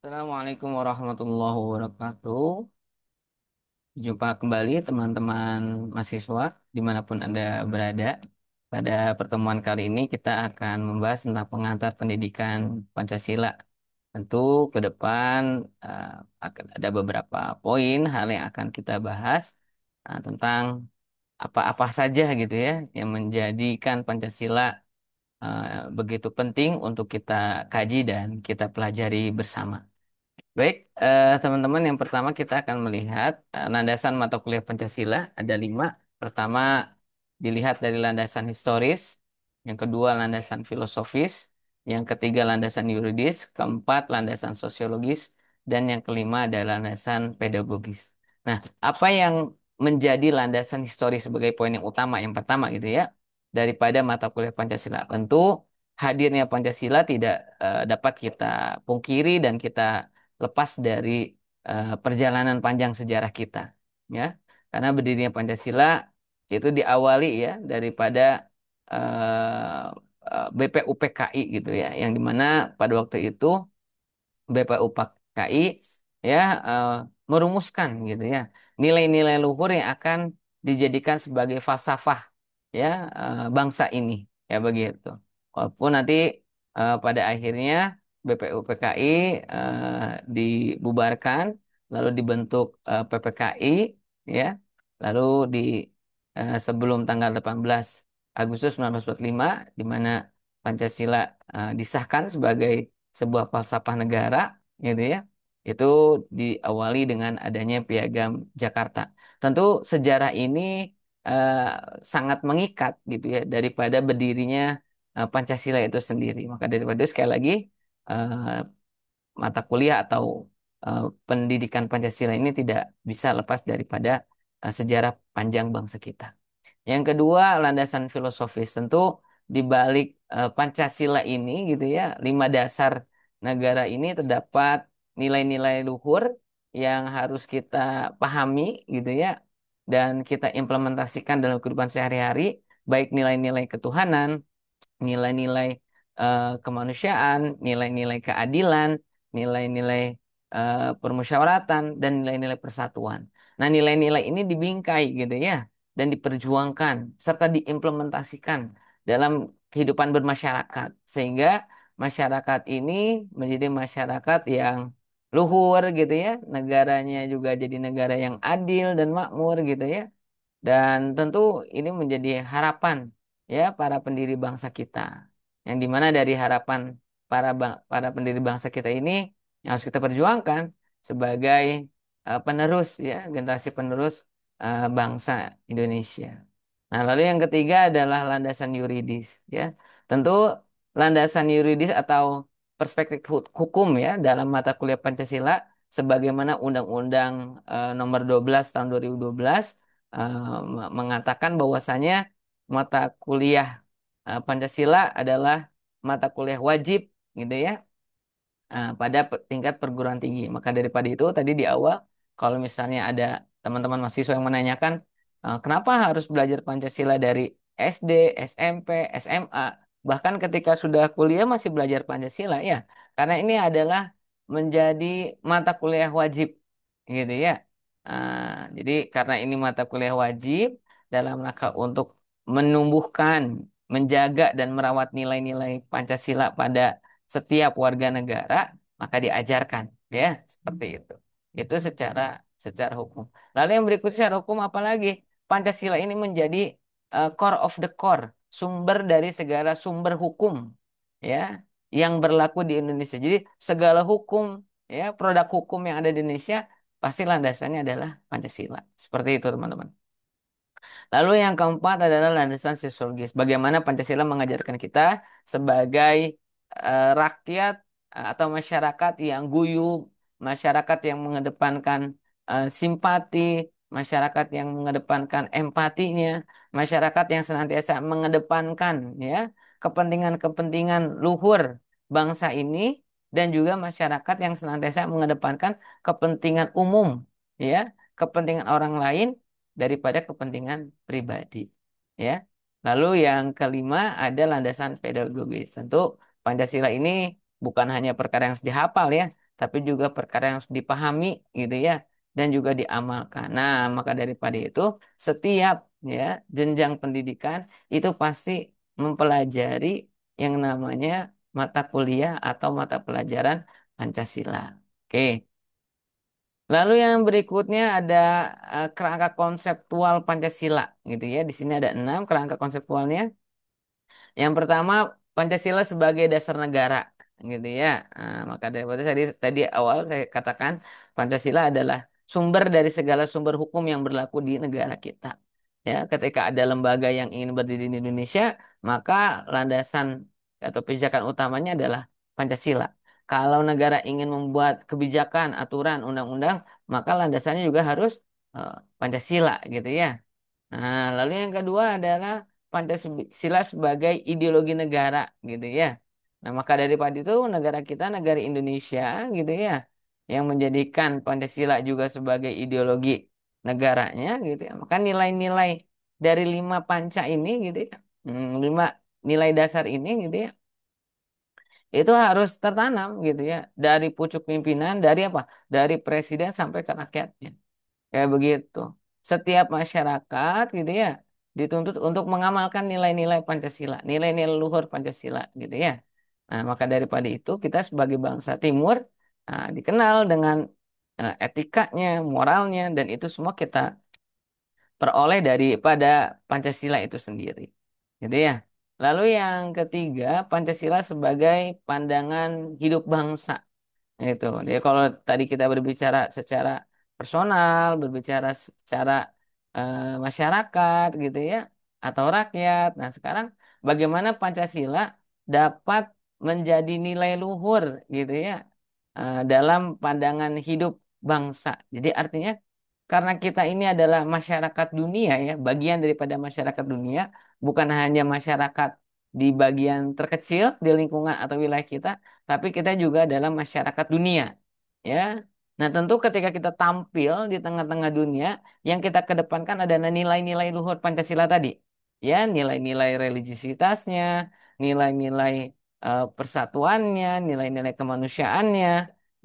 Assalamualaikum warahmatullahi wabarakatuh. Jumpa kembali teman-teman mahasiswa dimanapun Anda berada. Pada pertemuan kali ini kita akan membahas tentang pengantar pendidikan Pancasila. Tentu ke depan eh, akan ada beberapa poin hal yang akan kita bahas tentang apa-apa saja gitu ya yang menjadikan Pancasila begitu penting untuk kita kaji dan kita pelajari bersama. Baik, teman-teman, yang pertama kita akan melihat landasan mata kuliah Pancasila ada 5. Pertama, dilihat dari landasan historis, yang kedua landasan filosofis, yang ketiga landasan yuridis, keempat landasan sosiologis, dan yang kelima adalah landasan pedagogis. Nah, apa yang menjadi landasan historis sebagai poin yang utama, yang pertama gitu ya, daripada mata kuliah Pancasila? Tentu hadirnya Pancasila tidak dapat kita pungkiri dan kita lepas dari perjalanan panjang sejarah kita, ya. Karena berdirinya Pancasila itu diawali ya daripada BPUPKI gitu ya, yang dimana pada waktu itu BPUPKI ya eh, merumuskan gitu ya nilai-nilai luhur yang akan dijadikan sebagai falsafah ya bangsa ini ya begitu. Walaupun nanti pada akhirnya BPUPKI dibubarkan lalu dibentuk PPKI ya lalu di sebelum tanggal 18 Agustus 1945 di mana Pancasila disahkan sebagai sebuah falsafah negara gitu ya. Itu diawali dengan adanya Piagam Jakarta. Tentu sejarah ini eh, sangat mengikat gitu ya daripada berdirinya Pancasila itu sendiri. Maka daripada itu, sekali lagi eh, mata kuliah atau pendidikan Pancasila ini tidak bisa lepas daripada sejarah panjang bangsa kita. Yang kedua, landasan filosofis. Tentu di balik Pancasila ini gitu ya, 5 dasar negara ini terdapat nilai-nilai luhur yang harus kita pahami gitu ya, dan kita implementasikan dalam kehidupan sehari-hari, baik nilai-nilai ketuhanan, nilai-nilai kemanusiaan, nilai-nilai keadilan, nilai-nilai permusyawaratan, dan nilai-nilai persatuan. Nah, nilai-nilai ini dibingkai gitu ya, dan diperjuangkan serta diimplementasikan dalam kehidupan bermasyarakat, sehingga masyarakat ini menjadi masyarakat yang luhur gitu ya, negaranya juga jadi negara yang adil dan makmur gitu ya. Dan tentu ini menjadi harapan ya para pendiri bangsa kita. Yang dimana dari harapan para pendiri bangsa kita ini yang harus kita perjuangkan sebagai penerus ya, generasi penerus bangsa Indonesia. Nah, lalu yang ketiga adalah landasan yuridis ya. Tentu landasan yuridis atau perspektif hukum ya dalam mata kuliah Pancasila sebagaimana Undang-Undang Nomor 12 tahun 2012 mengatakan bahwasanya mata kuliah Pancasila adalah mata kuliah wajib gitu ya pada tingkat perguruan tinggi. Maka daripada itu tadi di awal kalau misalnya ada teman-teman mahasiswa yang menanyakan kenapa harus belajar Pancasila dari SD, SMP, SMA, bahkan ketika sudah kuliah masih belajar Pancasila ya. Karena ini adalah menjadi mata kuliah wajib gitu ya. Jadi karena ini mata kuliah wajib dalam rangka untuk menumbuhkan, menjaga dan merawat nilai-nilai Pancasila pada setiap warga negara, maka diajarkan ya seperti itu. Itu secara hukum. Lalu yang berikutnya secara hukum apalagi Pancasila ini menjadi core of the core, sumber dari segala sumber hukum ya yang berlaku di Indonesia. Jadi segala hukum ya produk hukum yang ada di Indonesia pasti landasannya adalah Pancasila. Seperti itu teman-teman. Lalu yang keempat adalah landasan sosiologis. Bagaimana Pancasila mengajarkan kita sebagai rakyat atau masyarakat yang guyup, masyarakat yang mengedepankan simpati, masyarakat yang mengedepankan empatinya, masyarakat yang senantiasa mengedepankan ya kepentingan-kepentingan luhur bangsa ini dan juga masyarakat yang senantiasa mengedepankan kepentingan umum ya, kepentingan orang lain daripada kepentingan pribadi. Ya. Lalu yang kelima ada landasan pedagogis. Tentu Pancasila ini bukan hanya perkara yang harus dihafal ya, tapi juga perkara yang harus dipahami gitu ya, dan juga diamalkan. Nah, maka daripada itu, setiap ya jenjang pendidikan itu pasti mempelajari yang namanya mata kuliah atau mata pelajaran Pancasila. Oke. Lalu yang berikutnya ada kerangka konseptual Pancasila gitu ya. Di sini ada 6 kerangka konseptualnya. Yang pertama, Pancasila sebagai dasar negara, gitu ya. Maka dari itu tadi awal saya katakan Pancasila adalah sumber dari segala sumber hukum yang berlaku di negara kita. Ya, ketika ada lembaga yang ingin berdiri di Indonesia, maka landasan atau pijakan utamanya adalah Pancasila. Kalau negara ingin membuat kebijakan, aturan, undang-undang, maka landasannya juga harus eh, Pancasila, gitu ya. Nah, lalu yang kedua adalah Pancasila sebagai ideologi negara gitu ya. Nah, maka daripada itu negara kita, negara Indonesia gitu ya, yang menjadikan Pancasila juga sebagai ideologi negaranya gitu ya. Maka nilai-nilai dari 5 panca ini gitu ya, 5 nilai dasar ini gitu ya, itu harus tertanam gitu ya dari pucuk pimpinan, dari apa? Dari presiden sampai ke rakyatnya. Kayak begitu. Setiap masyarakat gitu ya dituntut untuk mengamalkan nilai-nilai Pancasila, nilai-nilai luhur Pancasila gitu ya. Nah, maka daripada itu kita sebagai bangsa Timur dikenal dengan etikanya, moralnya dan itu semua kita peroleh daripada Pancasila itu sendiri. Gitu ya. Lalu yang ketiga, Pancasila sebagai pandangan hidup bangsa. Itu. Jadi kalau tadi kita berbicara secara personal, berbicara secara masyarakat gitu ya, atau rakyat. Nah, sekarang bagaimana Pancasila dapat menjadi nilai luhur gitu ya dalam pandangan hidup bangsa. Jadi artinya karena kita ini adalah masyarakat dunia ya, bagian daripada masyarakat dunia, bukan hanya masyarakat di bagian terkecil di lingkungan atau wilayah kita, tapi kita juga adalah masyarakat dunia. Ya. Nah, tentu ketika kita tampil di tengah-tengah dunia, yang kita kedepankan adalah nilai-nilai luhur Pancasila tadi. Ya, nilai-nilai religiositasnya, nilai-nilai persatuannya, nilai-nilai kemanusiaannya,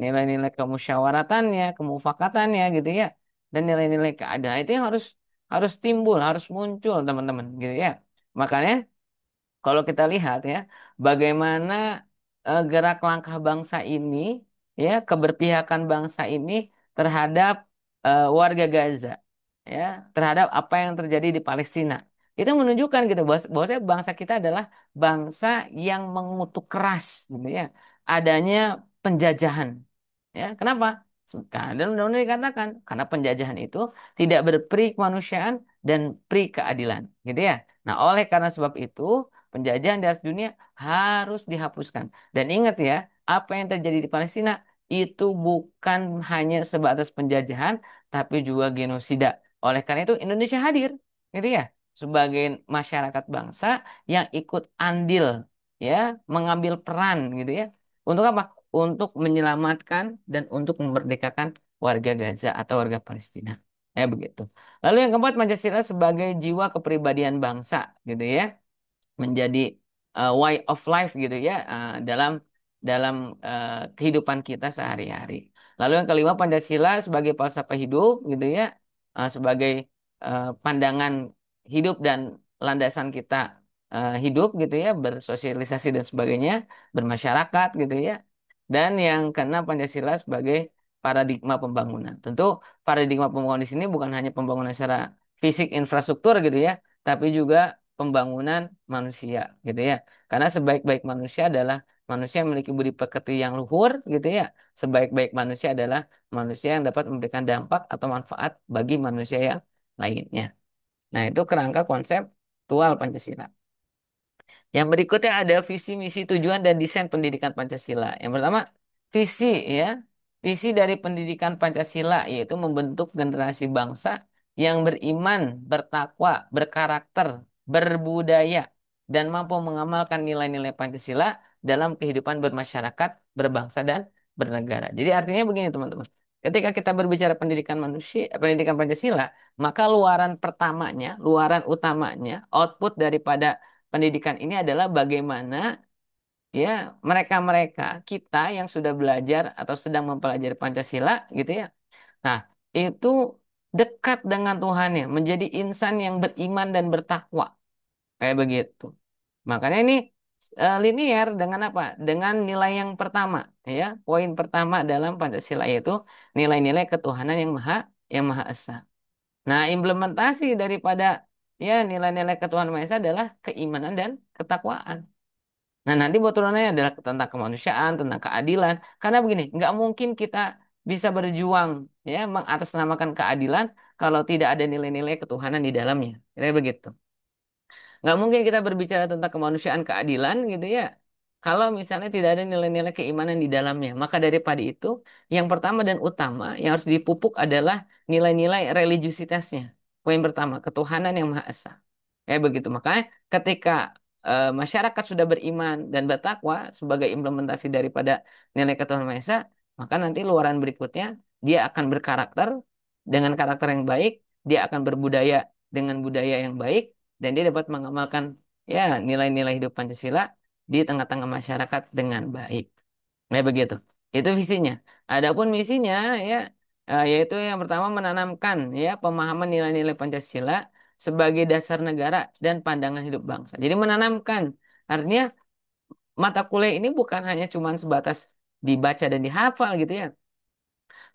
nilai-nilai kemusyawaratannya, kemufakatannya gitu ya. Dan nilai-nilai keadilan itu yang harus harus timbul, harus muncul teman-teman gitu ya. Makanya kalau kita lihat ya, bagaimana gerak langkah bangsa ini, ya, keberpihakan bangsa ini terhadap warga Gaza, ya, terhadap apa yang terjadi di Palestina. Itu menunjukkan gitu bahwasanya bangsa kita adalah bangsa yang mengutuk keras, gitu ya, adanya penjajahan. Ya, kenapa? Karena dalam undang-undang dikatakan karena penjajahan itu tidak berperi kemanusiaan dan pri keadilan, gitu ya. Nah, oleh karena sebab itu penjajahan di atas dunia harus dihapuskan. Dan ingat ya, apa yang terjadi di Palestina itu bukan hanya sebatas penjajahan, tapi juga genosida. Oleh karena itu Indonesia hadir, gitu ya, sebagai masyarakat bangsa yang ikut andil, ya, mengambil peran, gitu ya. Untuk apa? Untuk menyelamatkan dan untuk memerdekakan warga Gaza atau warga Palestina. Ya begitu. Lalu yang keempat Pancasila sebagai jiwa kepribadian bangsa, gitu ya, menjadi way of life gitu ya dalam dalam kehidupan kita sehari-hari. Lalu yang kelima Pancasila sebagai falsafah hidup gitu ya sebagai pandangan hidup dan landasan kita hidup gitu ya bersosialisasi dan sebagainya bermasyarakat gitu ya. Dan yang keenam Pancasila sebagai paradigma pembangunan. Tentu paradigma pembangunan di sini bukan hanya pembangunan secara fisik infrastruktur gitu ya, tapi juga pembangunan manusia gitu ya. Karena sebaik-baik manusia adalah manusia yang memiliki budi pekerti yang luhur gitu ya. Sebaik-baik manusia adalah manusia yang dapat memberikan dampak atau manfaat bagi manusia yang lainnya. Nah, itu kerangka konseptual Pancasila. Yang berikutnya ada visi, misi, tujuan, dan desain pendidikan Pancasila. Yang pertama, visi ya. Visi dari pendidikan Pancasila yaitu membentuk generasi bangsa yang beriman, bertakwa, berkarakter, berbudaya, dan mampu mengamalkan nilai-nilai Pancasila dalam kehidupan bermasyarakat, berbangsa, dan bernegara. Jadi artinya begini teman-teman. Ketika kita berbicara pendidikan manusia, pendidikan Pancasila, maka luaran pertamanya, luaran utamanya, output daripada pendidikan ini adalah bagaimana ya mereka-mereka kita yang sudah belajar atau sedang mempelajari Pancasila gitu ya. Nah, itu dekat dengan Tuhannya, menjadi insan yang beriman dan bertakwa. Kayak begitu. Makanya ini linear dengan apa? Dengan nilai yang pertama, ya. Poin pertama dalam Pancasila yaitu nilai-nilai ketuhanan yang Maha Esa. Nah, implementasi daripada ya nilai-nilai ketuhanan Maha Esa adalah keimanan dan ketakwaan. Nah, nanti buat turunannya adalah tentang kemanusiaan, tentang keadilan. Karena begini, nggak mungkin kita bisa berjuang ya mengatasnamakan keadilan kalau tidak ada nilai-nilai ketuhanan di dalamnya. Kira begitu. Nggak mungkin kita berbicara tentang kemanusiaan keadilan gitu ya. Kalau misalnya tidak ada nilai-nilai keimanan di dalamnya. Maka daripada itu, yang pertama dan utama yang harus dipupuk adalah nilai-nilai religiusitasnya. Poin pertama, ketuhanan yang Maha Esa. Kayak begitu. Makanya ketika masyarakat sudah beriman dan bertakwa sebagai implementasi daripada nilai ketuhanan Maha Esa, maka nanti luaran berikutnya dia akan berkarakter dengan karakter yang baik, dia akan berbudaya dengan budaya yang baik, dan dia dapat mengamalkan ya nilai-nilai hidup Pancasila di tengah-tengah masyarakat dengan baik. Kayak begitu. Itu visinya. Adapun misinya ya yaitu yang pertama menanamkan ya pemahaman nilai-nilai Pancasila sebagai dasar negara dan pandangan hidup bangsa. Jadi menanamkan artinya mata kuliah ini bukan hanya cuman sebatas dibaca dan dihafal gitu ya,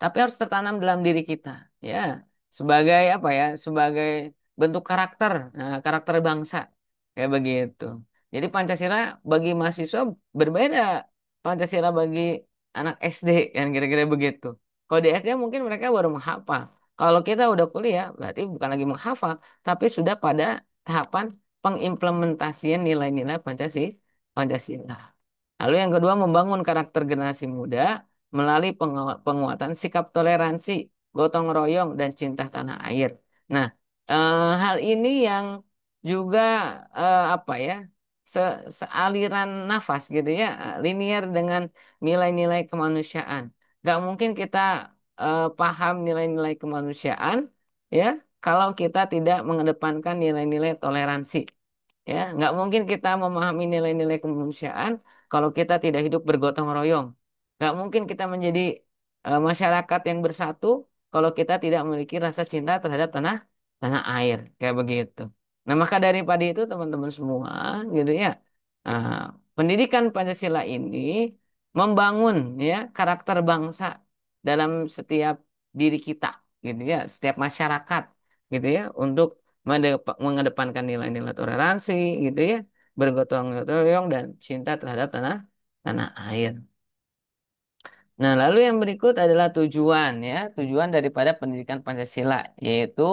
tapi harus tertanam dalam diri kita ya sebagai apa ya sebagai bentuk karakter karakter bangsa kayak begitu. Jadi Pancasila bagi mahasiswa berbeda Pancasila bagi anak SD kan kira-kira begitu. Kalau di SD mungkin mereka baru menghafal, kalau kita udah kuliah berarti bukan lagi menghafal tapi sudah pada tahapan pengimplementasian nilai-nilai Pancasila. Lalu yang kedua membangun karakter generasi muda melalui penguatan sikap toleransi, gotong royong, dan cinta tanah air. Nah, hal ini yang juga apa ya, sealiran nafas gitu ya, linear dengan nilai-nilai kemanusiaan. Gak mungkin kita paham nilai-nilai kemanusiaan ya kalau kita tidak mengedepankan nilai-nilai toleransi. Ya, nggak mungkin kita memahami nilai-nilai kemanusiaan kalau kita tidak hidup bergotong royong. Nggak mungkin kita menjadi masyarakat yang bersatu kalau kita tidak memiliki rasa cinta terhadap tanah tanah air, kayak begitu. Nah, maka daripada itu teman-teman semua, gitu ya, ah, pendidikan Pancasila ini membangun ya karakter bangsa dalam setiap diri kita, gitu ya, setiap masyarakat, gitu ya, untuk mengedepankan nilai-nilai toleransi gitu ya, bergotong royong dan cinta terhadap tanah tanah air. Nah, lalu yang berikut adalah tujuan ya, tujuan daripada pendidikan Pancasila yaitu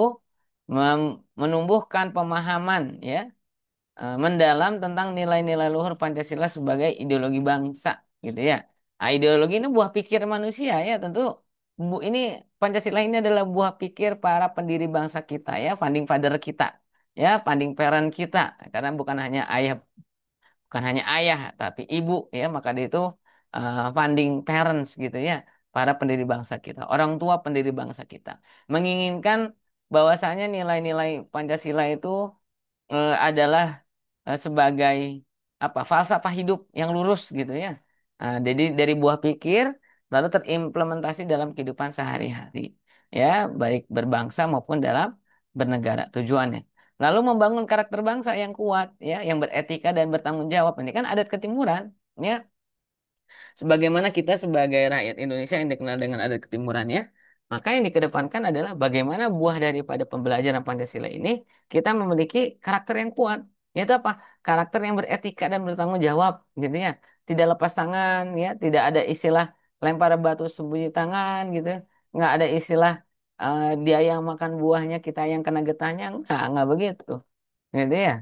menumbuhkan pemahaman ya mendalam tentang nilai-nilai luhur Pancasila sebagai ideologi bangsa gitu ya. Nah, ideologi ini buah pikir manusia ya tentu ini Pancasila ini adalah buah pikir para pendiri bangsa kita ya, founding father kita ya, founding parent kita karena bukan hanya ayah tapi ibu ya, maka dia itu founding parents gitu ya, para pendiri bangsa kita, orang tua pendiri bangsa kita menginginkan bahwasanya nilai-nilai Pancasila itu adalah sebagai apa falsafah hidup yang lurus gitu ya. Nah, jadi dari buah pikir lalu terimplementasi dalam kehidupan sehari-hari ya, baik berbangsa maupun dalam bernegara tujuannya. Lalu membangun karakter bangsa yang kuat ya, yang beretika dan bertanggung jawab. Ini kan adat ketimuran ya. Sebagaimana kita sebagai rakyat Indonesia yang dikenal dengan adat ketimurannya, maka yang dikedepankan adalah bagaimana buah daripada pembelajaran Pancasila ini kita memiliki karakter yang kuat. Yaitu apa? Karakter yang beretika dan bertanggung jawab, gitu ya. Tidak lepas tangan, ya. Tidak ada istilah lempar batu sembunyi tangan, gitu. Nggak ada istilah dia yang makan buahnya, kita yang kena getahnya. Nggak begitu. Gitu ya.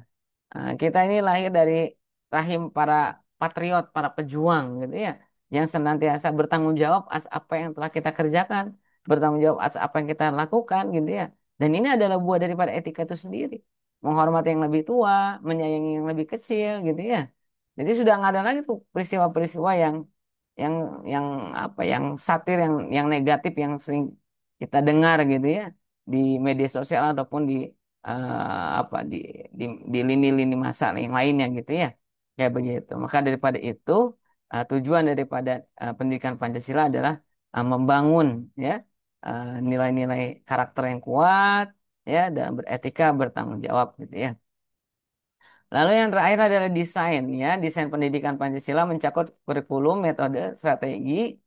Kita ini lahir dari rahim para patriot, para pejuang gitu ya, yang senantiasa bertanggung jawab atas apa yang telah kita kerjakan, bertanggung jawab atas apa yang kita lakukan gitu ya. Dan ini adalah buah daripada etika itu sendiri. Menghormati yang lebih tua, menyayangi yang lebih kecil gitu ya. Jadi sudah nggak ada lagi tuh peristiwa-peristiwa yang yang apa yang satir yang negatif yang sering kita dengar gitu ya di media sosial ataupun di apa di lini-lini masa yang lainnya gitu ya. Ya begitu. Maka daripada itu, tujuan daripada pendidikan Pancasila adalah membangun ya nilai-nilai karakter yang kuat ya dan beretika bertanggung jawab gitu ya. Lalu yang terakhir adalah desain ya. Desain pendidikan Pancasila mencakup kurikulum, metode, strategi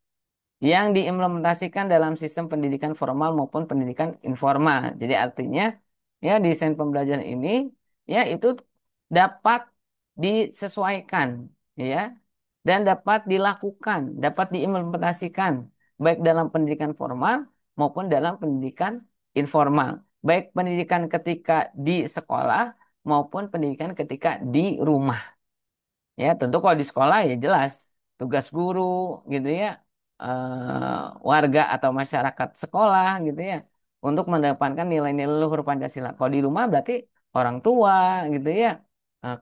yang diimplementasikan dalam sistem pendidikan formal maupun pendidikan informal. Jadi artinya ya desain pembelajaran ini ya itu dapat disesuaikan ya dan dapat dilakukan, dapat diimplementasikan baik dalam pendidikan formal maupun dalam pendidikan informal. Baik pendidikan ketika di sekolah maupun pendidikan ketika di rumah. Ya, tentu kalau di sekolah ya jelas tugas guru gitu ya, warga atau masyarakat sekolah gitu ya, untuk mendepankan nilai-nilai luhur Pancasila. Kalau di rumah berarti orang tua gitu ya,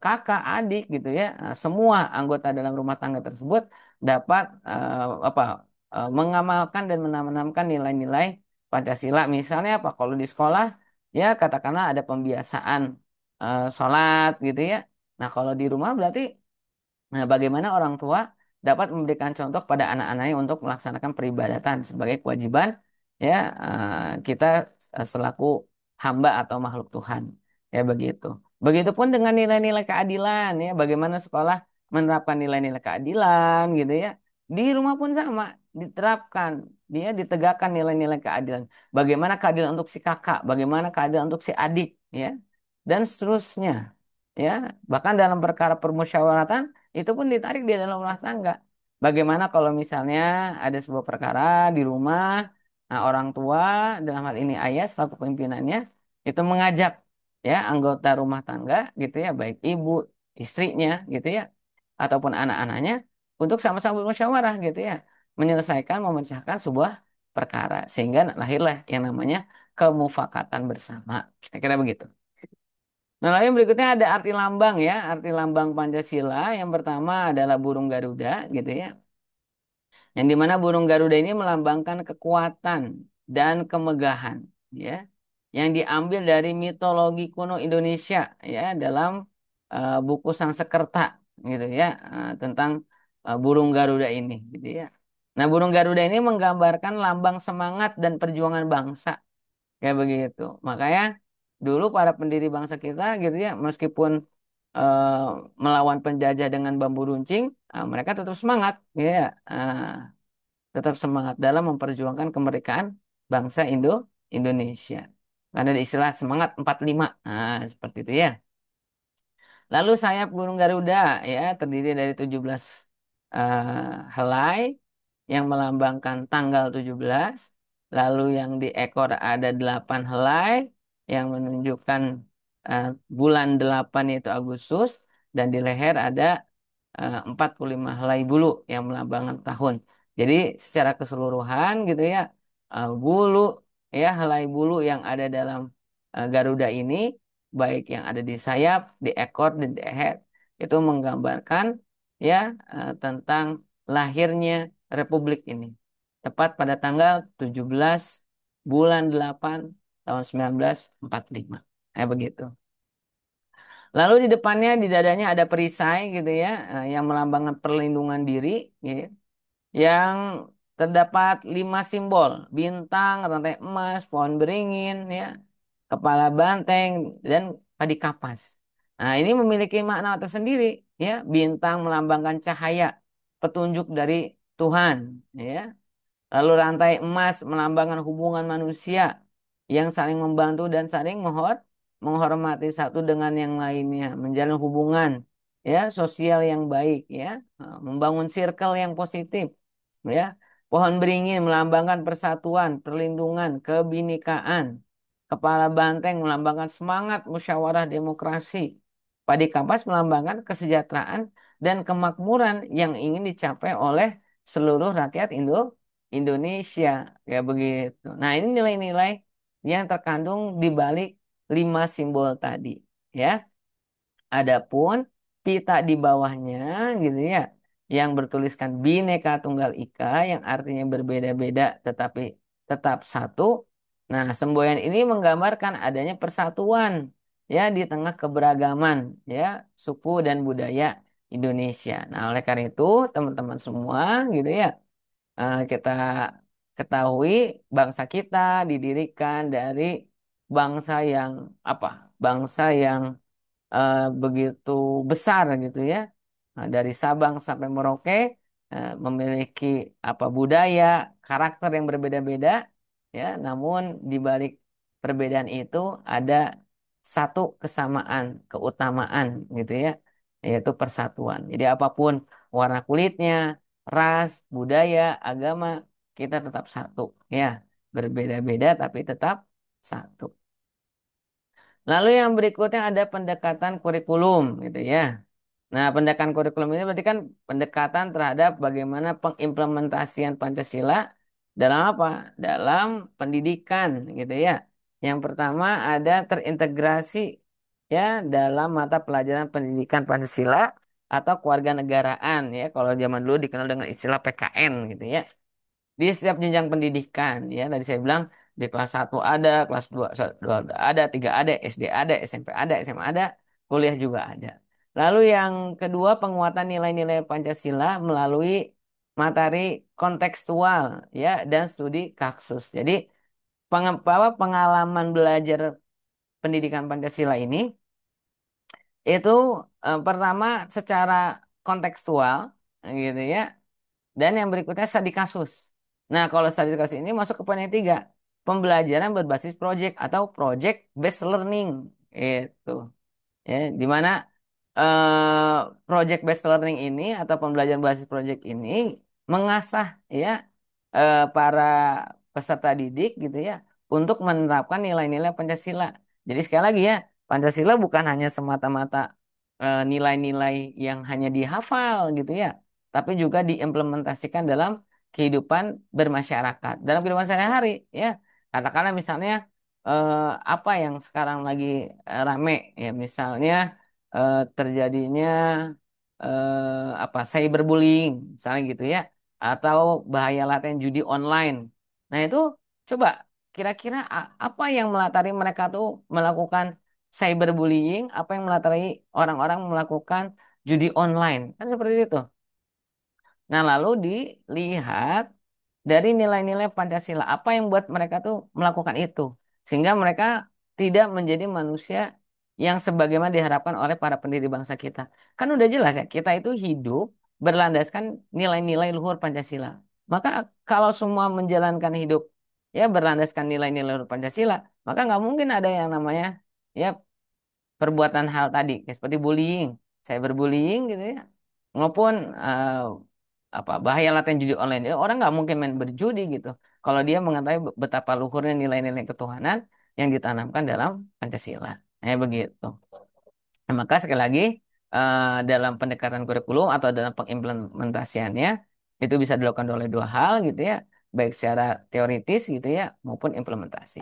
kakak, adik gitu ya, semua anggota dalam rumah tangga tersebut dapat mengamalkan dan menanamkan nilai-nilai Pancasila. Misalnya apa? Kalau di sekolah ya katakanlah ada pembiasaan sholat gitu ya. Nah, kalau di rumah berarti bagaimana orang tua dapat memberikan contoh pada anak-anaknya untuk melaksanakan peribadatan sebagai kewajiban ya kita selaku hamba atau makhluk Tuhan. Ya begitu. Begitupun dengan nilai-nilai keadilan ya, bagaimana sekolah menerapkan nilai-nilai keadilan gitu ya. Di rumah pun sama, diterapkan, dia ditegakkan nilai-nilai keadilan. Bagaimana keadilan untuk si kakak, bagaimana keadilan untuk si adik ya. Dan seterusnya. Ya, bahkan dalam perkara permusyawaratan itu pun ditarik di dalam rumah tangga. Bagaimana kalau misalnya ada sebuah perkara di rumah, nah orang tua dalam hal ini ayah selaku pimpinannya itu mengajak ya anggota rumah tangga gitu ya, baik ibu, istrinya gitu ya, ataupun anak-anaknya untuk sama-sama bermusyawarah gitu ya, menyelesaikan, memecahkan sebuah perkara sehingga lahirlah yang namanya kemufakatan bersama. Saya kira begitu. Nah, lalu yang berikutnya ada arti lambang ya, arti lambang Pancasila. Yang pertama adalah burung Garuda gitu ya. Yang dimana burung Garuda ini melambangkan kekuatan dan kemegahan ya. Yang diambil dari mitologi kuno Indonesia ya dalam buku Sangsekerta gitu ya tentang burung Garuda ini gitu ya. Nah, burung Garuda ini menggambarkan lambang semangat dan perjuangan bangsa. Kayak begitu. Makanya dulu para pendiri bangsa kita gitu ya, meskipun eh, melawan penjajah dengan bambu runcing, mereka tetap semangat, gitu ya, tetap semangat dalam memperjuangkan kemerdekaan bangsa Indonesia. Karena ada istilah semangat 45, seperti itu ya. Lalu sayap burung Garuda ya terdiri dari 17 helai yang melambangkan tanggal 17. Lalu yang di ekor ada 8 helai yang menunjukkan bulan 8 yaitu Agustus dan di leher ada 45 helai bulu yang melambangkan tahun. Jadi secara keseluruhan gitu ya bulu ya helai bulu yang ada dalam Garuda ini baik yang ada di sayap, di ekor, dan di leher itu menggambarkan ya tentang lahirnya Republik ini. Tepat pada tanggal 17 bulan 8 tahun 1945. Begitu. Lalu di depannya di dadanya ada perisai gitu ya yang melambangkan perlindungan diri ya, yang terdapat 5 simbol, bintang, rantai emas, pohon beringin, ya, kepala banteng, dan padi kapas. Nah, ini memiliki makna tersendiri, ya. Bintang melambangkan cahaya, petunjuk dari Tuhan, ya. Lalu rantai emas melambangkan hubungan manusia yang saling membantu dan saling menghormati satu dengan yang lainnya, menjalin hubungan ya sosial yang baik ya, membangun circle yang positif ya. Pohon beringin melambangkan persatuan, perlindungan, kebinekaan. Kepala banteng melambangkan semangat musyawarah demokrasi. Padi kapas melambangkan kesejahteraan dan kemakmuran yang ingin dicapai oleh seluruh rakyat Indonesia. Ya begitu. Nah, ini nilai-nilai yang terkandung di balik 5 simbol tadi. Ya. Adapun pita di bawahnya gitu ya, yang bertuliskan Bhinneka Tunggal Ika yang artinya berbeda-beda tetapi tetap satu. Nah, semboyan ini menggambarkan adanya persatuan ya di tengah keberagaman ya suku dan budaya Indonesia. Nah, oleh karena itu, teman-teman semua gitu ya, kita ketahui bangsa kita didirikan dari bangsa yang apa? Bangsa yang begitu besar gitu ya. Nah, dari Sabang sampai Merauke memiliki apa budaya, karakter yang berbeda-beda ya, namun di balik perbedaan itu ada satu kesamaan, keutamaan gitu ya, yaitu persatuan. Jadi apapun warna kulitnya, ras, budaya, agama, kita tetap satu ya. Berbeda-beda tapi tetap satu. Lalu yang berikutnya ada pendekatan kurikulum gitu ya. Nah, pendekatan kurikulum ini berarti kan pendekatan terhadap bagaimana pengimplementasian Pancasila dalam apa? Dalam pendidikan gitu ya. Yang pertama ada terintegrasi ya dalam mata pelajaran pendidikan Pancasila atau kewarganegaraan ya. Kalau zaman dulu dikenal dengan istilah PKN gitu ya di setiap jenjang pendidikan ya tadi saya bilang di kelas satu ada kelas 2 dua ada 3 ada SD ada SMP ada SMA ada kuliah juga ada lalu yang kedua penguatan nilai-nilai Pancasila melalui materi kontekstual ya dan studi kasus jadi pengalaman belajar pendidikan Pancasila ini itu pertama secara kontekstual gitu ya dan yang berikutnya studi kasus. Nah, kalau studi kasus ini masuk ke poin yang tiga. Pembelajaran berbasis project atau project based learning. Itu. Ya, di mana project based learning ini atau pembelajaran berbasis project ini mengasah ya para peserta didik gitu ya untuk menerapkan nilai-nilai Pancasila. Jadi sekali lagi ya, Pancasila bukan hanya semata-mata nilai-nilai yang hanya dihafal gitu ya, tapi juga diimplementasikan dalam kehidupan bermasyarakat, dalam kehidupan sehari-hari ya. Katakanlah misalnya apa yang sekarang lagi rame ya, misalnya terjadinya apa cyberbullying misalnya gitu ya atau bahaya laten judi online. Nah, itu coba kira-kira apa yang melatari mereka tuh melakukan cyberbullying, apa yang melatari orang-orang melakukan judi online. Kan seperti itu. Nah, lalu dilihat dari nilai-nilai Pancasila, apa yang buat mereka tuh melakukan itu. Sehingga mereka tidak menjadi manusia yang sebagaimana diharapkan oleh para pendiri bangsa kita. Kan udah jelas ya, kita itu hidup berlandaskan nilai-nilai luhur Pancasila. Maka kalau semua menjalankan hidup ya berlandaskan nilai-nilai luhur Pancasila, maka nggak mungkin ada yang namanya ya perbuatan hal tadi kayak seperti bullying, cyberbullying gitu ya, maupun apa bahaya laten judi online. Ya, orang nggak mungkin main berjudi gitu kalau dia mengetahui betapa luhurnya nilai-nilai ketuhanan yang ditanamkan dalam Pancasila. Begitu. Nah, maka sekali lagi dalam pendekatan kurikulum atau dalam pengimplementasiannya itu bisa dilakukan oleh dua hal gitu ya, baik secara teoritis gitu ya maupun implementasi.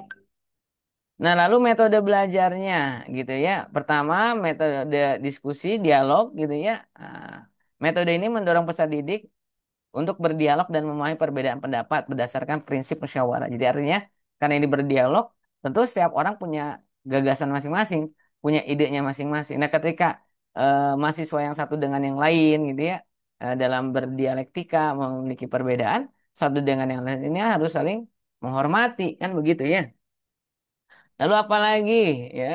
Nah, lalu metode belajarnya gitu ya. Pertama, metode diskusi, dialog gitu ya. Metode ini mendorong peserta didik untuk berdialog dan memahami perbedaan pendapat berdasarkan prinsip musyawarah. Jadi artinya karena ini berdialog, tentu setiap orang punya gagasan masing-masing, punya idenya masing-masing. Nah, ketika mahasiswa yang satu dengan yang lain gitu ya, dalam berdialektika memiliki perbedaan, satu dengan yang lainnya harus saling menghormati, kan begitu ya. Lalu apalagi ya?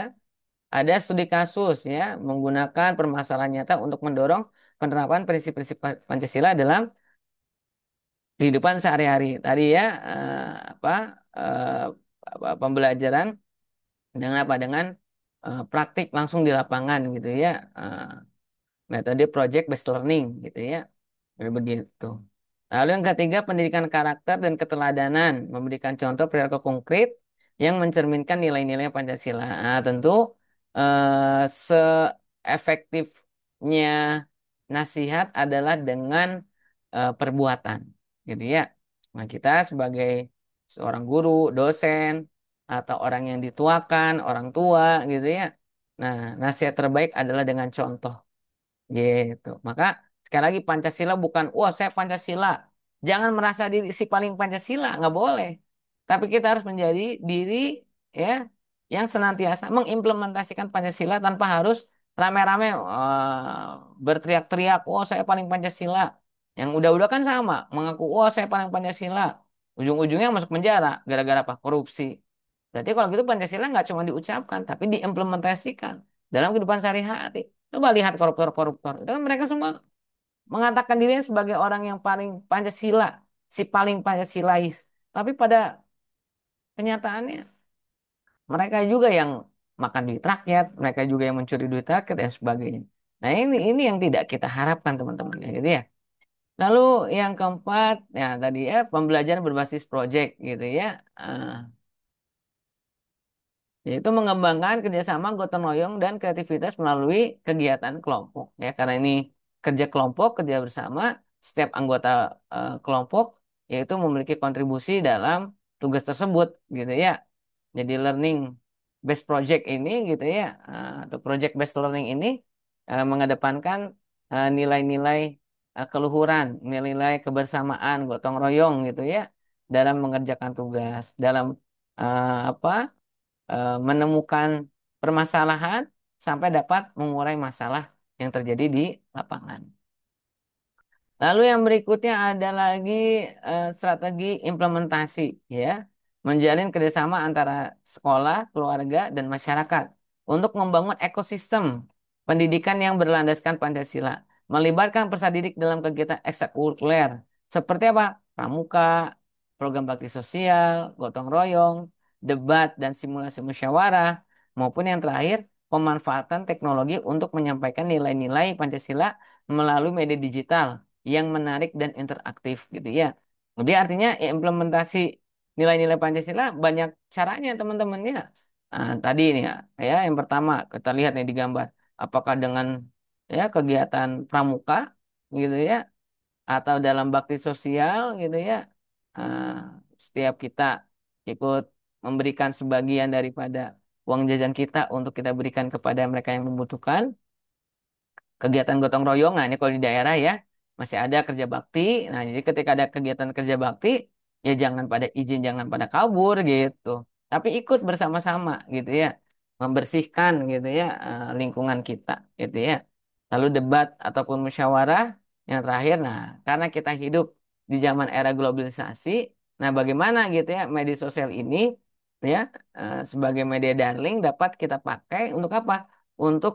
Ada studi kasus ya, menggunakan permasalahan nyata untuk mendorong penerapan prinsip-prinsip Pancasila dalam kehidupan sehari-hari. Tadi ya apa, eh, pembelajaran dengan apa dengan praktik langsung di lapangan gitu ya. Metode project based learning gitu ya. Jadi begitu. Lalu yang ketiga, pendidikan karakter dan keteladanan, memberikan contoh perilaku konkret yang mencerminkan nilai-nilai Pancasila. Nah, tentu seefektifnya nasihat adalah dengan perbuatan. Jadi ya, nah kita sebagai seorang guru, dosen, atau orang yang dituakan, orang tua gitu ya. Nah, nasihat terbaik adalah dengan contoh. Gitu. Maka sekali lagi Pancasila bukan, wah saya Pancasila. Jangan merasa diri si paling Pancasila, nggak boleh. Tapi kita harus menjadi diri ya yang senantiasa mengimplementasikan Pancasila tanpa harus rame-rame berteriak-teriak, oh saya paling Pancasila. Yang udah-udah kan sama, mengaku, oh saya paling Pancasila. Ujung-ujungnya masuk penjara, gara-gara apa? Korupsi. Berarti kalau gitu Pancasila nggak cuma diucapkan, tapi diimplementasikan dalam kehidupan sehari-hari. Coba lihat koruptor-koruptor. Itu kan mereka semua mengatakan dirinya sebagai orang yang paling Pancasila, si paling Pancasilais. Tapi pada kenyataannya mereka juga yang makan duit rakyat, mereka juga yang mencuri duit rakyat dan sebagainya. Nah, ini yang tidak kita harapkan teman-teman ya gitu ya. Lalu yang keempat ya tadi ya pembelajaran berbasis project gitu ya. Ah, yaitu mengembangkan kerjasama gotong royong dan kreativitas melalui kegiatan kelompok ya karena ini kerja kelompok kerja bersama setiap anggota kelompok yaitu memiliki kontribusi dalam tugas tersebut gitu ya jadi learning based project ini gitu ya atau project based learning ini mengedepankan nilai-nilai keluhuran nilai-nilai kebersamaan gotong royong gitu ya dalam mengerjakan tugas dalam apa menemukan permasalahan sampai dapat mengurai masalah yang terjadi di lapangan. Lalu yang berikutnya ada lagi strategi implementasi, ya, menjalin kerjasama antara sekolah, keluarga, dan masyarakat untuk membangun ekosistem pendidikan yang berlandaskan Pancasila, melibatkan peserta didik dalam kegiatan ekstrakurikuler seperti apa? Pramuka, program bakti sosial, gotong royong, debat dan simulasi musyawarah, maupun yang terakhir pemanfaatan teknologi untuk menyampaikan nilai-nilai Pancasila melalui media digital yang menarik dan interaktif gitu ya. Jadi artinya ya, implementasi nilai-nilai Pancasila banyak caranya teman-teman ya. Nah, tadi nih ya, yang pertama kita lihat nih di gambar, apakah dengan ya kegiatan pramuka gitu ya atau dalam bakti sosial gitu ya. Ah, setiap kita ikut memberikan sebagian daripada uang jajan kita untuk kita berikan kepada mereka yang membutuhkan kegiatan gotong royong. Nah, ini kalau di daerah ya masih ada kerja bakti. Nah, jadi ketika ada kegiatan kerja bakti, ya jangan pada izin, jangan pada kabur gitu. Tapi ikut bersama-sama gitu ya, membersihkan gitu ya lingkungan kita gitu ya. Lalu debat ataupun musyawarah yang terakhir. Nah, karena kita hidup di zaman era globalisasi, nah bagaimana gitu ya media sosial ini ya sebagai media darling dapat kita pakai untuk apa? Untuk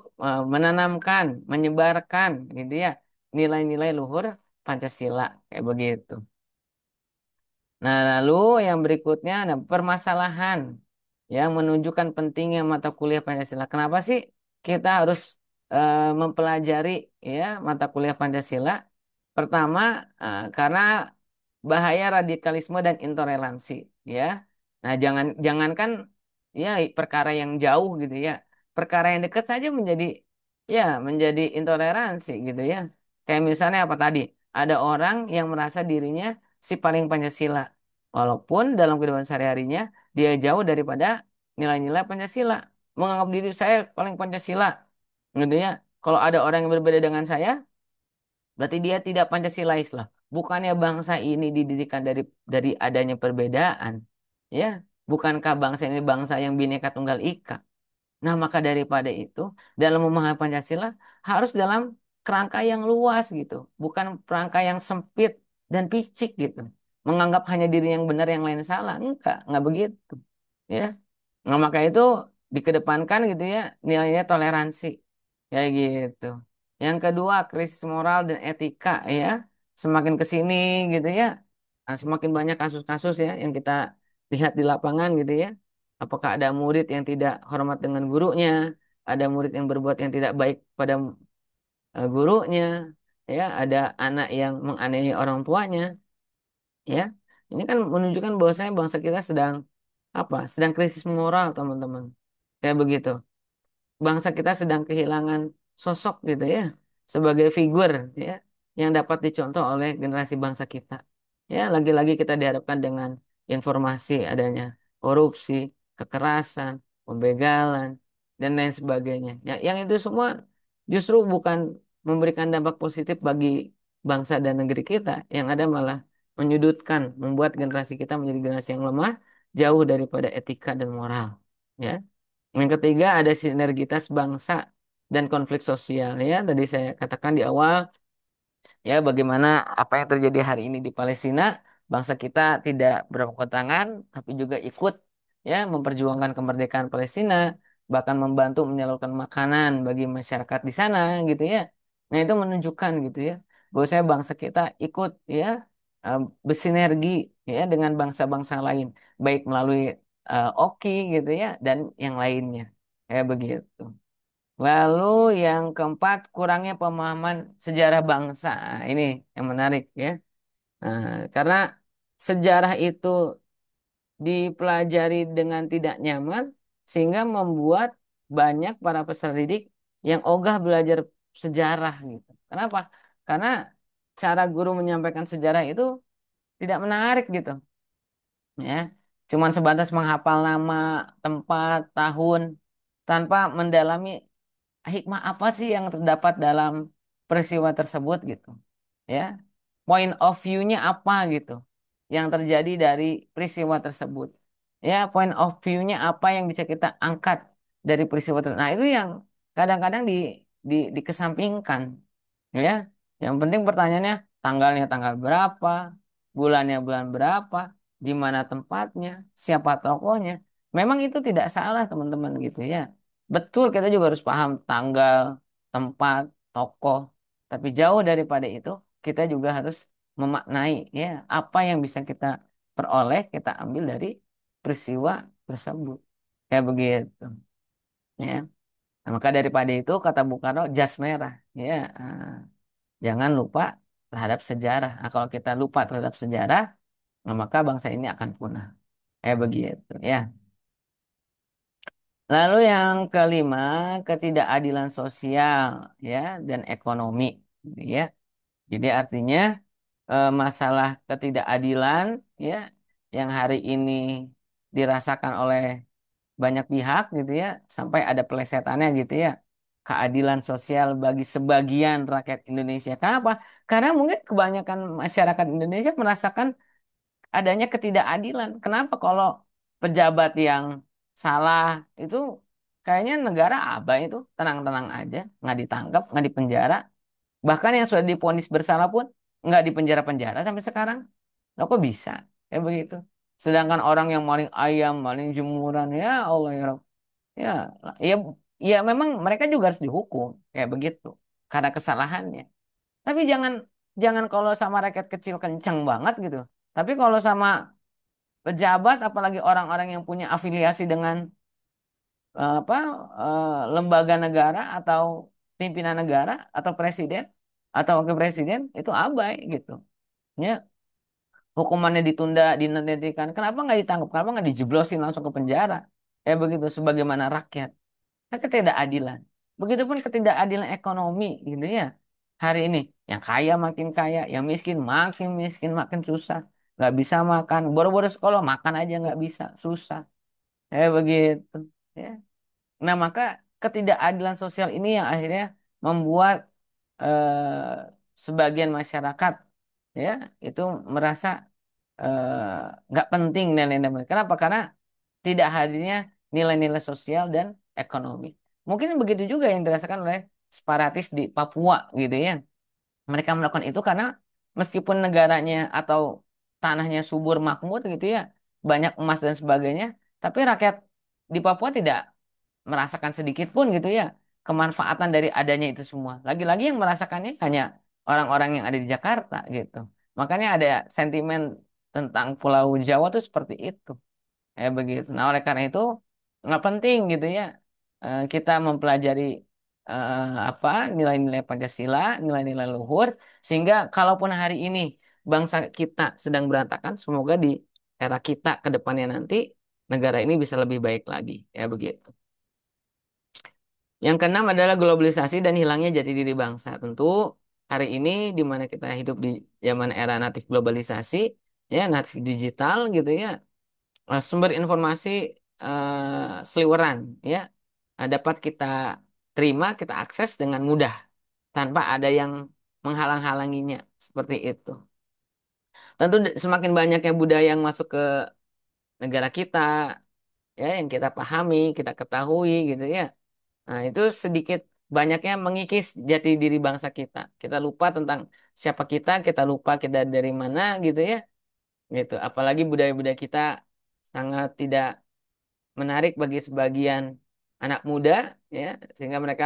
menanamkan, menyebarkan gitu ya nilai-nilai luhur Pancasila kayak begitu. Nah, lalu yang berikutnya ada permasalahan yang menunjukkan pentingnya mata kuliah Pancasila. Kenapa sih kita harus mempelajari ya mata kuliah Pancasila? Pertama, karena bahaya radikalisme dan intoleransi ya. Nah, jangankan ya perkara yang jauh gitu ya. Perkara yang dekat saja menjadi intoleransi gitu ya. Kayak misalnya apa tadi? Ada orang yang merasa dirinya si paling Pancasila. Walaupun dalam kehidupan sehari-harinya dia jauh daripada nilai-nilai Pancasila. Menganggap diri saya paling Pancasila. Gitu ya. Kalau ada orang yang berbeda dengan saya, berarti dia tidak Pancasilais lah. Bukannya bangsa ini didirikan dari adanya perbedaan. Ya, bukankah bangsa ini bangsa yang Bhinneka Tunggal Ika? Nah, maka daripada itu, dalam memahami Pancasila harus dalam kerangka yang luas gitu, bukan kerangka yang sempit dan picik gitu. Menganggap hanya diri yang benar, yang lain salah. Enggak begitu. Ya, nah, maka itu dikedepankan gitu ya, nilainya toleransi. Kayak gitu. Yang kedua, krisis moral dan etika ya. Semakin ke sini gitu ya, semakin banyak kasus-kasus ya yang kita lihat di lapangan gitu ya. Apakah ada murid yang tidak hormat dengan gurunya, ada murid yang berbuat yang tidak baik pada gurunya, ya, ada anak yang menganiaya orang tuanya, ya. Ini kan menunjukkan bahwasanya bangsa kita sedang apa? Sedang krisis moral, teman-teman. Kayak begitu bangsa kita sedang kehilangan sosok gitu ya sebagai figur ya yang dapat dicontoh oleh generasi bangsa kita. Ya, lagi-lagi kita dihadapkan dengan informasi adanya korupsi, kekerasan, pembegalan dan lain sebagainya. Ya, yang itu semua justru bukan memberikan dampak positif bagi bangsa dan negeri kita, yang ada malah menyudutkan, membuat generasi kita menjadi generasi yang lemah, jauh daripada etika dan moral. Ya. Yang ketiga ada sinergitas bangsa dan konflik sosial ya. Tadi saya katakan di awal ya bagaimana apa yang terjadi hari ini di Palestina, bangsa kita tidak berpangku tangan tapi juga ikut ya memperjuangkan kemerdekaan Palestina, bahkan membantu menyalurkan makanan bagi masyarakat di sana gitu ya. Nah, itu menunjukkan gitu ya bahwasanya bangsa kita ikut ya eh, bersinergi ya dengan bangsa-bangsa lain, baik melalui OKI gitu ya dan yang lainnya. Ya begitu. Lalu yang keempat, kurangnya pemahaman sejarah bangsa. Nah, ini yang menarik ya. Nah, karena sejarah itu dipelajari dengan tidak nyaman, sehingga membuat banyak para peserta didik yang ogah belajar sejarah gitu. Kenapa? Karena cara guru menyampaikan sejarah itu tidak menarik gitu. Ya, cuman sebatas menghafal nama, tempat, tahun, tanpa mendalami hikmah apa sih yang terdapat dalam peristiwa tersebut gitu ya, point of view-nya apa gitu yang terjadi dari peristiwa tersebut ya, point of view-nya apa yang bisa kita angkat dari peristiwa tersebut. Nah, itu yang kadang-kadang dikesampingkan ya. Yang penting pertanyaannya, tanggalnya tanggal berapa, bulannya bulan berapa, di mana tempatnya, siapa tokohnya. Memang itu tidak salah teman-teman gitu ya. Betul, kita juga harus paham tanggal, tempat, tokoh. Tapi jauh daripada itu, kita juga harus memaknai ya apa yang bisa kita peroleh, kita ambil dari peristiwa tersebut. Kayak begitu. Ya. Nah, maka daripada itu kata Bung Karno, jas merah. Ya, jangan lupa terhadap sejarah. Nah, kalau kita lupa terhadap sejarah, nah, maka bangsa ini akan punah. Begitu ya. Lalu yang kelima, ketidakadilan sosial ya dan ekonomi ya. Jadi artinya masalah ketidakadilan ya yang hari ini dirasakan oleh banyak pihak gitu ya, sampai ada pelesetannya gitu ya. Keadilan sosial bagi sebagian rakyat Indonesia. Kenapa? Karena mungkin kebanyakan masyarakat Indonesia merasakan adanya ketidakadilan. Kenapa kalau pejabat yang salah itu kayaknya negara abai, itu tenang-tenang aja, nggak ditangkap, nggak dipenjara. Bahkan yang sudah divonis bersalah pun nggak dipenjara-penjara sampai sekarang. Loh, kok bisa? Ya begitu. Sedangkan orang yang maling ayam, maling jemuran, ya Allah ya Rabb. Ya, ya, ya memang mereka juga harus dihukum kayak begitu karena kesalahannya. Tapi jangan jangan kalau sama rakyat kecil kenceng banget gitu. Tapi kalau sama pejabat, apalagi orang-orang yang punya afiliasi dengan apa lembaga negara atau pimpinan negara atau presiden atau wakil presiden, itu abai gitu. Ya, hukumannya ditunda, dinantikan. Kenapa nggak ditangkap? Kenapa nggak dijeblosin langsung ke penjara? Ya begitu, sebagaimana rakyat. Kan ketidakadilan. Begitupun ketidakadilan ekonomi gitu ya. Hari ini yang kaya makin kaya, yang miskin, makin susah. Nggak bisa makan, boro-boro sekolah makan aja nggak bisa, susah. Begitu. Ya. Nah, maka ketidakadilan sosial ini yang akhirnya membuat sebagian masyarakat ya itu merasa nggak penting nilai-nilai mereka. Kenapa? Karena tidak hadirnya nilai-nilai sosial dan ekonomi. Mungkin begitu juga yang dirasakan oleh separatis di Papua gitu ya. Mereka melakukan itu karena meskipun negaranya atau tanahnya subur makmur gitu ya, banyak emas dan sebagainya, tapi rakyat di Papua tidak merasakan sedikit pun gitu ya kemanfaatan dari adanya itu semua. Lagi-lagi yang merasakannya hanya orang-orang yang ada di Jakarta gitu. Makanya ada sentimen tentang Pulau Jawa tuh seperti itu. Begitu. Nah, oleh karena itu nggak penting gitu ya kita mempelajari apa nilai-nilai Pancasila, nilai-nilai luhur, sehingga kalaupun hari ini bangsa kita sedang berantakan, semoga di era kita ke depannya nanti negara ini bisa lebih baik lagi. Ya begitu. Yang keenam adalah globalisasi dan hilangnya jati diri bangsa. Tentu hari ini di mana kita hidup di zaman era natif globalisasi, ya natif digital gitu ya, sumber informasi seliweran ya dapat kita terima, kita akses dengan mudah tanpa ada yang menghalang-halanginya seperti itu. Tentu semakin banyaknya budaya yang masuk ke negara kita ya yang kita pahami, kita ketahui gitu ya. Nah, itu sedikit banyaknya mengikis jati diri bangsa kita. Kita lupa tentang siapa kita lupa kita dari mana gitu ya. Gitu. Apalagi budaya-budaya kita sangat tidak menarik bagi sebagian anak muda ya, sehingga mereka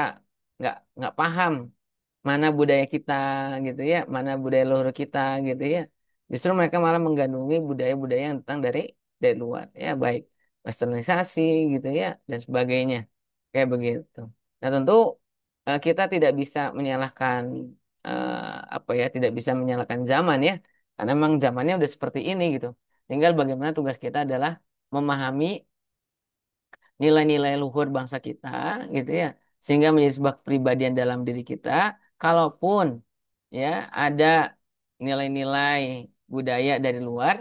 nggak paham mana budaya kita gitu ya, mana budaya luhur kita gitu ya. Justru mereka malah menggandungi budaya-budaya yang datang dari luar ya, baik westernisasi gitu ya dan sebagainya. Kayak begitu. Nah, tentu kita tidak bisa menyalahkan apa ya, tidak bisa menyalahkan zaman ya. Karena memang zamannya udah seperti ini gitu. Tinggal bagaimana tugas kita adalah memahami nilai-nilai luhur bangsa kita gitu ya, sehingga menjadi sebuah kepribadian dalam diri kita. Kalaupun ya ada nilai-nilai budaya dari luar,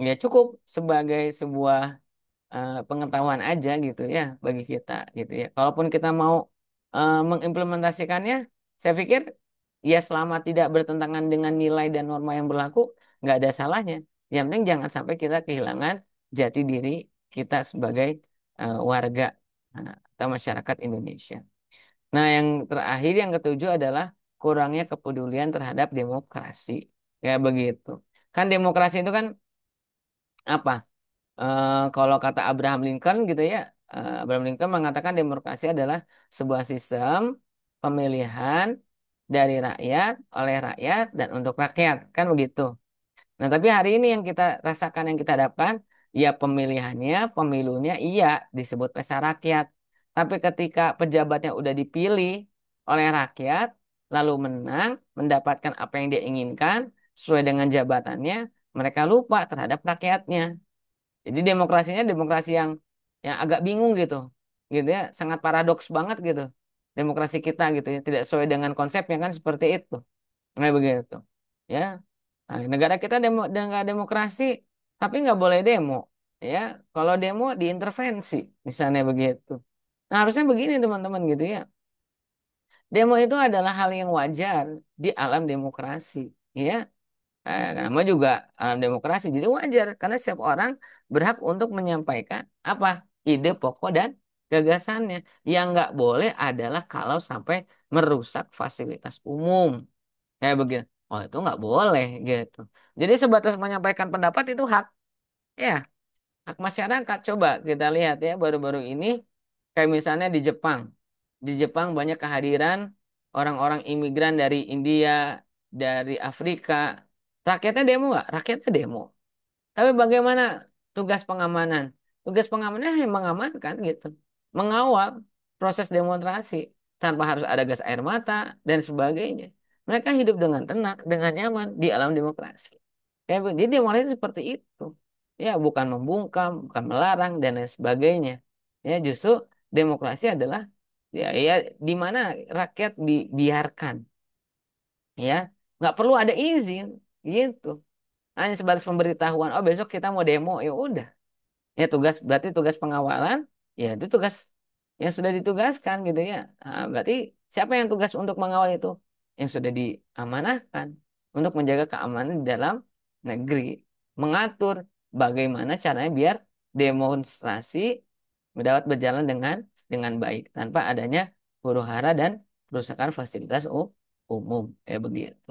ya cukup sebagai sebuah pengetahuan aja gitu ya bagi kita gitu ya. Kalaupun kita mau mengimplementasikannya, saya pikir ya selama tidak bertentangan dengan nilai dan norma yang berlaku, nggak ada salahnya. Yang penting jangan sampai kita kehilangan jati diri kita sebagai warga atau masyarakat Indonesia. Nah, yang terakhir yang ketujuh adalah kurangnya kepedulian terhadap demokrasi. Ya begitu. Kan demokrasi itu kan apa? Kalau kata Abraham Lincoln gitu ya, Abraham Lincoln mengatakan demokrasi adalah sebuah sistem pemilihan dari rakyat, oleh rakyat, dan untuk rakyat. Kan begitu. Nah, tapi hari ini yang kita rasakan, yang kita dapatkan, ya pemilihannya, pemilunya iya disebut pesta rakyat. Tapi ketika pejabatnya udah dipilih oleh rakyat, lalu menang, mendapatkan apa yang dia inginkan, sesuai dengan jabatannya, mereka lupa terhadap rakyatnya. Jadi demokrasinya demokrasi yang agak bingung gitu. Gitu ya, sangat paradoks banget gitu. Demokrasi kita gitu ya, tidak sesuai dengan konsepnya kan seperti itu. Nah, begitu. Ya. Nah, negara kita negara demokrasi tapi nggak boleh demo. Ya, kalau demo diintervensi misalnya begitu. Nah, harusnya begini teman-teman gitu ya. Demo itu adalah hal yang wajar di alam demokrasi. Ya, nama juga alam demokrasi, jadi wajar karena setiap orang berhak untuk menyampaikan apa ide pokok dan gagasannya. Yang nggak boleh adalah kalau sampai merusak fasilitas umum kayak begitu. Oh itu nggak boleh gitu. Jadi sebatas menyampaikan pendapat itu hak ya, hak masyarakat. Coba kita lihat ya baru-baru ini kayak misalnya di Jepang. Di Jepang banyak kehadiran orang-orang imigran dari India, dari Afrika. Rakyatnya demo nggak? Rakyatnya demo. Tapi bagaimana tugas pengamanan? Tugas pengamanannya hanya mengamankan gitu. Mengawal proses demonstrasi tanpa harus ada gas air mata dan sebagainya. Mereka hidup dengan tenang, dengan nyaman di alam demokrasi. Jadi demokrasi seperti itu. Ya, bukan membungkam, bukan melarang dan lain sebagainya. Ya, justru demokrasi adalah ya di mana rakyat dibiarkan ya, nggak perlu ada izin gitu. Hanya sebatas pemberitahuan, oh besok kita mau demo, ya udah. Ya berarti tugas pengawalan, ya itu tugas yang sudah ditugaskan gitu ya. Nah, berarti siapa yang tugas untuk mengawal itu? Yang sudah diamanahkan untuk menjaga keamanan di dalam negeri, mengatur bagaimana caranya biar demonstrasi dapat berjalan dengan baik tanpa adanya huru hara dan kerusakan fasilitas umum, ya begitu.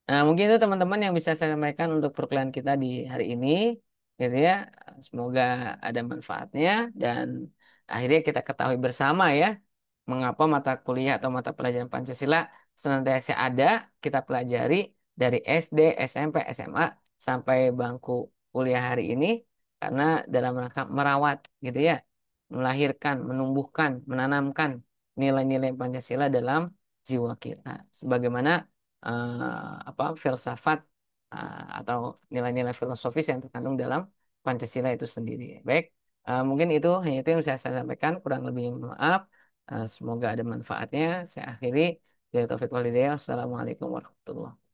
Nah, mungkin itu teman-teman yang bisa saya sampaikan untuk perkuliahan kita di hari ini, gitu ya. Semoga ada manfaatnya dan akhirnya kita ketahui bersama ya, mengapa mata kuliah atau mata pelajaran Pancasila senantiasa ada kita pelajari dari SD, SMP, SMA sampai bangku kuliah hari ini, karena dalam rangka merawat, gitu ya, melahirkan, menumbuhkan, menanamkan nilai-nilai Pancasila dalam jiwa kita. Sebagaimana apa filsafat atau nilai-nilai filosofis yang terkandung dalam Pancasila itu sendiri. Baik, mungkin itu hanya itu yang bisa saya sampaikan. Kurang lebihnya mohon maaf. Semoga ada manfaatnya. Saya akhiri. Assalamualaikum warahmatullahi wabarakatuh.